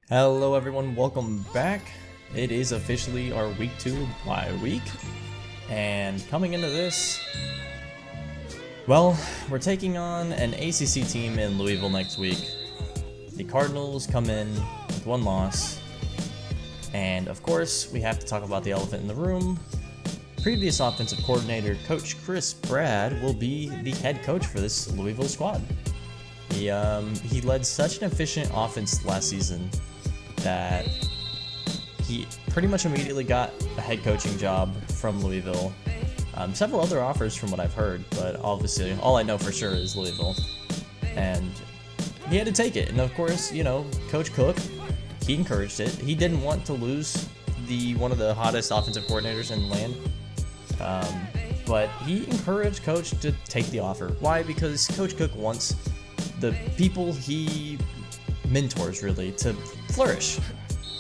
Hello everyone, welcome back. It is officially our week 2 bye week, and coming into this, well, we're taking on an ACC team in Louisville next week. The Cardinals come in with 1 loss, and of course we have to talk about the elephant in the room. Previous offensive coordinator Coach Chris Brad will be the head coach for this Louisville squad. He led such an efficient offense last season that he pretty much immediately got a head coaching job from Louisville. Several other offers from what I've heard, but obviously all I know for sure is Louisville. And he had to take it. And of course, you know, Coach Cook, he encouraged it. He didn't want to lose one of the hottest offensive coordinators in the land. But he encouraged Coach to take the offer. Why? Because Coach Cook wants the people he mentors really to flourish.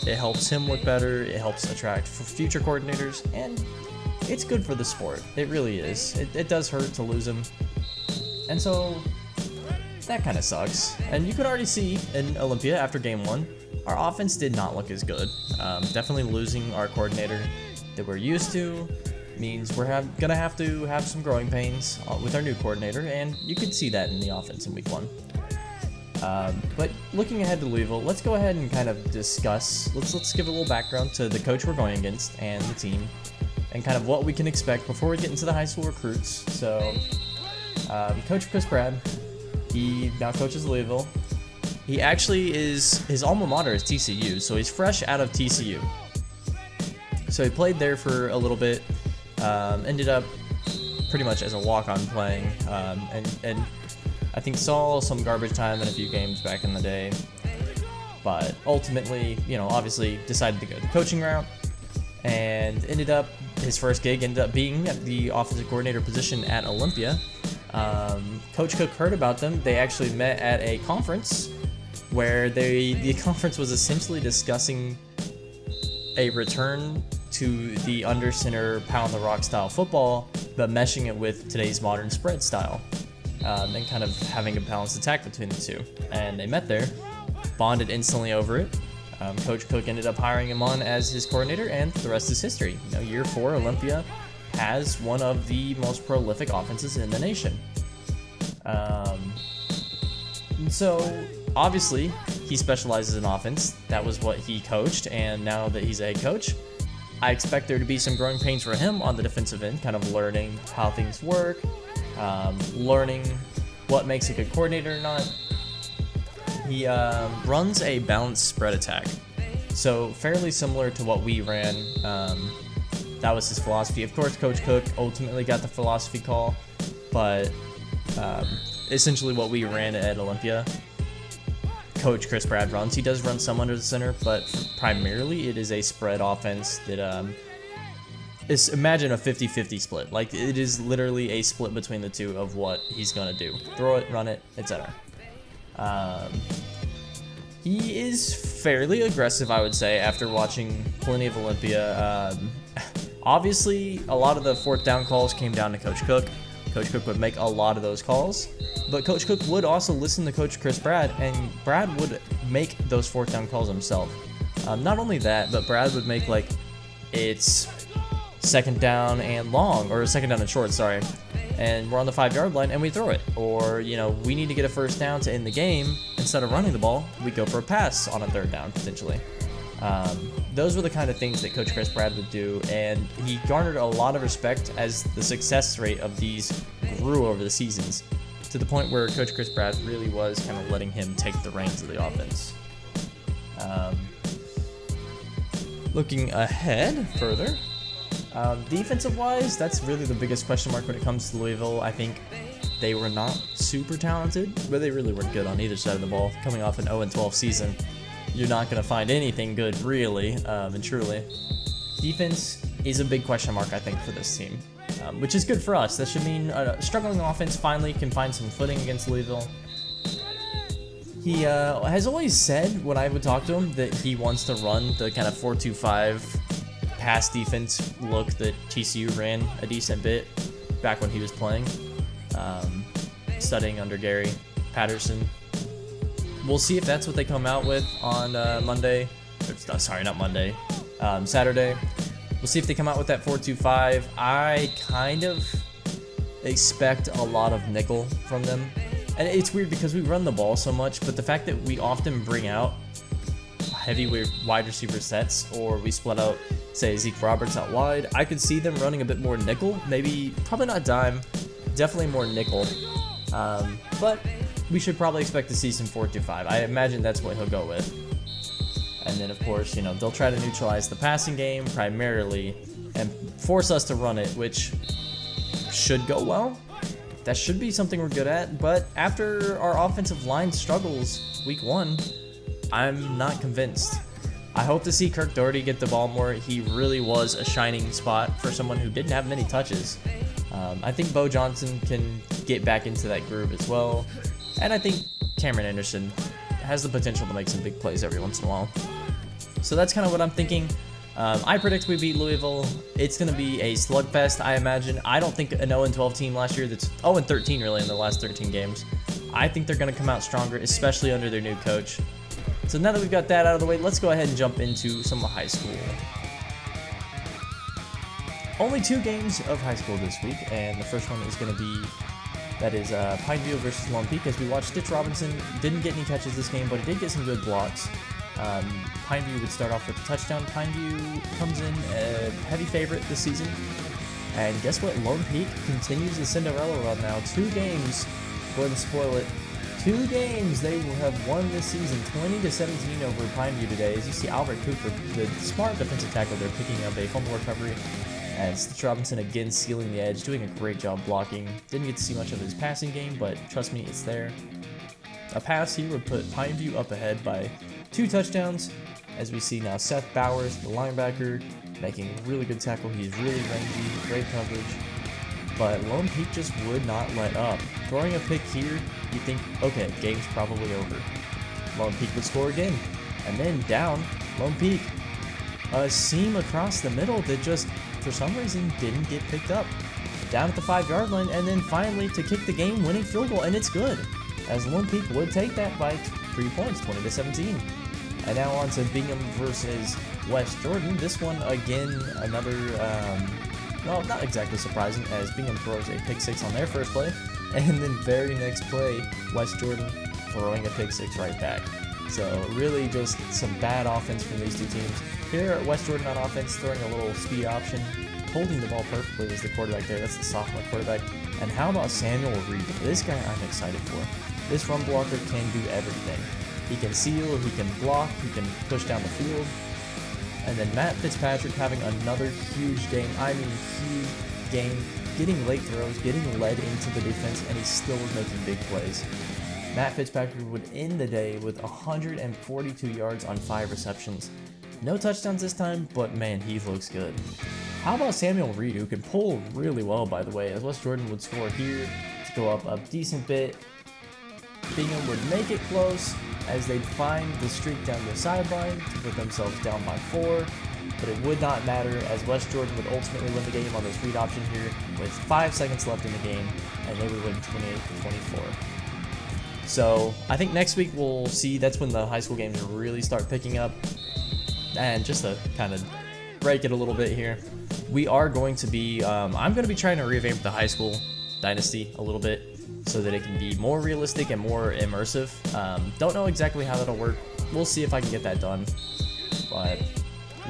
It helps him look better, it helps attract future coordinators, and it's good for the sport. It really is. It does hurt to lose him, and so that kind of sucks. And you could already see in Olympia after game 1, our offense did not look as good. Definitely losing our coordinator that we're used to means we're gonna have to have some growing pains with our new coordinator, and you could see that in the offense in week 1. But looking ahead to Louisville, let's go ahead and kind of discuss, let's give a little background to the coach we're going against and the team, and kind of what we can expect before we get into the high school recruits. So, Coach Chris Brad, he now coaches Louisville. He actually his alma mater is TCU, so he's fresh out of TCU. So he played there for a little bit, ended up pretty much as a walk-on playing, and I think saw some garbage time in a few games back in the day, but ultimately, you know, obviously decided to go the coaching route, and his first gig ended up being at the offensive coordinator position at Olympia. Coach Cook heard about them. They actually met at a conference where the conference was essentially discussing a return to the under center pound the rock style football, but meshing it with today's modern spread style. And kind of having a balanced attack between the two. And they met there, bonded instantly over it. Coach Cook ended up hiring him on as his coordinator, and the rest is history. You know, year 4, Olympia has one of the most prolific offenses in the nation. And so, obviously, he specializes in offense. That was what he coached, and now that he's a head coach, I expect there to be some growing pains for him on the defensive end, kind of learning how things work, learning what makes a good coordinator or not. He runs a balanced spread attack, so fairly similar to what we ran. That was his philosophy. Of course, Coach Cook ultimately got the philosophy call, but essentially what we ran at Olympia, Coach Chris Brad runs. He does run some under the center, but primarily it is a spread offense that imagine a 50-50 split. Like, it is literally a split between the two of what he's gonna do. Throw it, run it, etc. He is fairly aggressive, I would say, after watching plenty of Olympia. Obviously, a lot of the 4th down calls came down to Coach Cook. Coach Cook would make a lot of those calls, but Coach Cook would also listen to Coach Chris Brad, and Brad would make those 4th down calls himself. Not only that, but Brad would make, like, it's 2nd down and long, or 2nd down and short, sorry, and we're on the 5-yard line and we throw it, or, you know, we need to get a 1st down to end the game. Instead of running the ball, we go for a pass on a 3rd down potentially. Those were the kind of things that Coach Chris Brad would do, and he garnered a lot of respect as the success rate of these grew over the seasons, to the point where Coach Chris Brad really was kind of letting him take the reins of the offense. Looking ahead further, defensive-wise, that's really the biggest question mark when it comes to Louisville. I think they were not super talented, but they really weren't good on either side of the ball. Coming off an 0-12 season, you're not going to find anything good, really, and truly. Defense is a big question mark, I think, for this team, which is good for us. That should mean a struggling offense finally can find some footing against Louisville. He has always said, when I would talk to him, that he wants to run the kind of 4-2-5 pass defense look that TCU ran a decent bit back when he was playing, studying under Gary Patterson. we'll see if that's what they come out with on Monday. Sorry, not Monday. Saturday. We'll see if they come out with that 4-2-5. I kind of expect a lot of nickel from them. And it's weird because we run the ball so much, but the fact that we often bring out heavy wide receiver sets, or we split out, say, Zeke Roberts out wide, I could see them running a bit more nickel. Maybe, probably not dime, definitely more nickel. But we should probably expect to see some 4-2-5. I imagine that's what he'll go with. And then, of course, you know, they'll try to neutralize the passing game primarily and force us to run it, which should go well. That should be something we're good at. But after our offensive line struggles week 1, I'm not convinced. I hope to see Kirk Doherty get the ball more. He really was a shining spot for someone who didn't have many touches. I think Bo Johnson can get back into that groove as well. And I think Cameron Anderson has the potential to make some big plays every once in a while. So that's kind of what I'm thinking. I predict we beat Louisville. It's going to be a slugfest, I imagine. I don't think an 0-12 team last year that's 0-13 really in the last 13 games. I think they're going to come out stronger, especially under their new coach. So now that we've got that out of the way, let's go ahead and jump into some high school. Only 2 games of high school this week, and the first one is going to be, that is Pineview versus Lone Peak. As we watched, Stitch Robinson didn't get any catches this game, but he did get some good blocks. Pineview would start off with a touchdown. Pineview comes in a heavy favorite this season. And guess what? Lone Peak continues the Cinderella run now. 2 games, go ahead and spoil it. 2 games they will have won this season, 20-17 over Pineview today. As you see, Albert Cooper, the smart defensive tackle, they're picking up a fumble recovery. And Stitch Robinson again sealing the edge, doing a great job blocking. Didn't get to see much of his passing game, but trust me, it's there. A pass here would put Pineview up ahead by 2 touchdowns. As we see now, Seth Bowers, the linebacker, making a really good tackle. He's really rangy, great coverage. But Lone Peak just would not let up. Throwing a pick here, you think, okay, game's probably over. Lone Peak would score again. And then down, Lone Peak. A seam across the middle that just, for some reason, didn't get picked up. Down at the 5-yard line, and then finally to kick the game-winning field goal, and it's good. As Lone Peak would take that by 3 points, 20-17. And now on to Bingham versus West Jordan. This one, again, another, well, not exactly surprising, as Bingham throws a pick 6 on their first play. And then very next play, West Jordan throwing a pick 6 right back. So really just some bad offense from these 2 teams. Here, West Jordan on offense, throwing a little speed option, holding the ball perfectly as the quarterback there. That's the sophomore quarterback. And how about Samuel Reed? This guy I'm excited for. This run blocker can do everything. He can seal, he can block, he can push down the field. And then Matt Fitzpatrick having another huge game. I mean, huge game. Getting late throws, getting led into the defense, and he still was making big plays. Matt Fitzpatrick would end the day with 142 yards on 5 receptions. No touchdowns this time, but man, he looks good. How about Samuel Reed, who can pull really well, by the way, as West Jordan would score here to go up a decent bit. Bingham would make it close as they'd find the streak down the sideline to put themselves down by 4, but it would not matter as West Jordan would ultimately win the game on this read option here with 5 seconds left in the game, and they would win 28-24. So I think next week we'll see, that's when the high school games really start picking up. And just to kind of break it a little bit here, we are going to be, I'm going to be trying to revamp the high school dynasty a little bit so that it can be more realistic and more immersive. Don't know exactly how that'll work. We'll see if I can get that done. But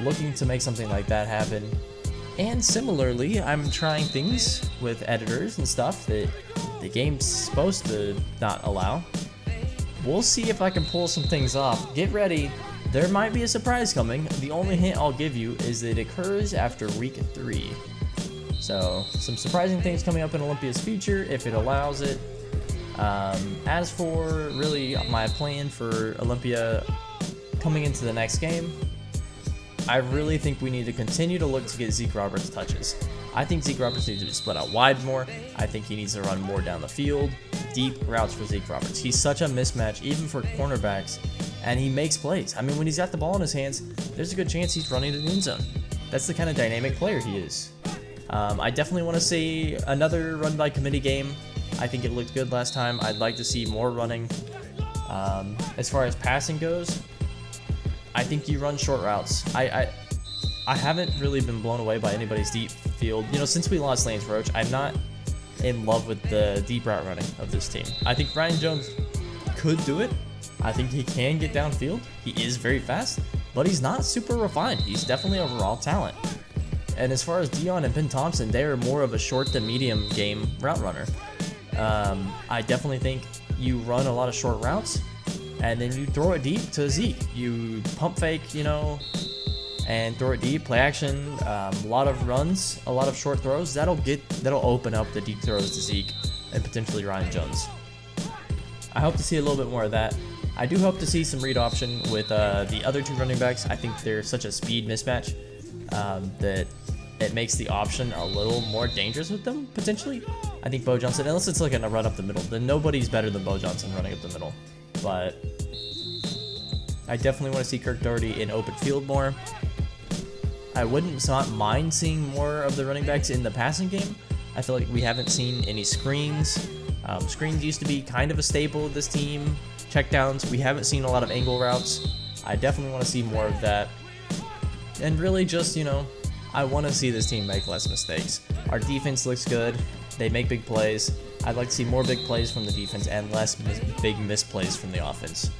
looking to make something like that happen. And similarly, I'm trying things with editors and stuff that the game's supposed to not allow. We'll see if I can pull some things off. Get ready. There might be a surprise coming. The only hint I'll give you is that it occurs after week 3. So, some surprising things coming up in Olympia's future, if it allows it. As for really my plan for Olympia coming into the next game, I really think we need to continue to look to get Zeke Roberts touches. I think Zeke Roberts needs to be split out wide more. I think he needs to run more down the field. Deep routes for Zeke Roberts. He's such a mismatch, even for cornerbacks, and he makes plays. I mean, when he's got the ball in his hands, there's a good chance he's running to the end zone. That's the kind of dynamic player he is. I definitely want to see another run by committee game. I think it looked good last time. I'd like to see more running. As far as passing goes, I think you run short routes. I haven't really been blown away by anybody's deep field. You know, since we lost Lance Roach, I'm not in love with the deep route running of this team. I think Ryan Jones could do it. I think he can get downfield. He is very fast, but he's not super refined. He's definitely a raw talent. And as far as Dion and Ben Thompson, they are more of a short to medium game route runner. I definitely think you run a lot of short routes, and then you throw it deep to Zeke. You pump fake, you know, and throw it deep, play action, a lot of runs, a lot of short throws. That'll open up the deep throws to Zeke and potentially Ryan Jones. I hope to see a little bit more of that. I do hope to see some read option with the other two running backs. I think they're such a speed mismatch that it makes the option a little more dangerous with them, potentially. I think Bo Johnson, unless it's like in a run up the middle, then nobody's better than Bo Johnson running up the middle. But I definitely want to see Kirk Doherty in open field more. I wouldn't not mind seeing more of the running backs in the passing game. I feel like we haven't seen any screens. Screens used to be kind of a staple of this team. Checkdowns, we haven't seen a lot of angle routes. I definitely want to see more of that. And really just, you know, I want to see this team make less mistakes. Our defense looks good. They make big plays. I'd like to see more big plays from the defense and less big misplays from the offense.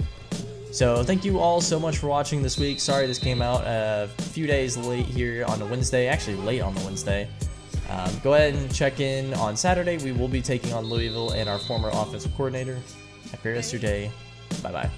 So thank you all so much for watching this week. Sorry this came out a few days late here on a Wednesday, actually late on the Wednesday. Go ahead and check in on Saturday. We will be taking on Louisville and our former offensive coordinator. Have a great rest of your day. Bye-bye.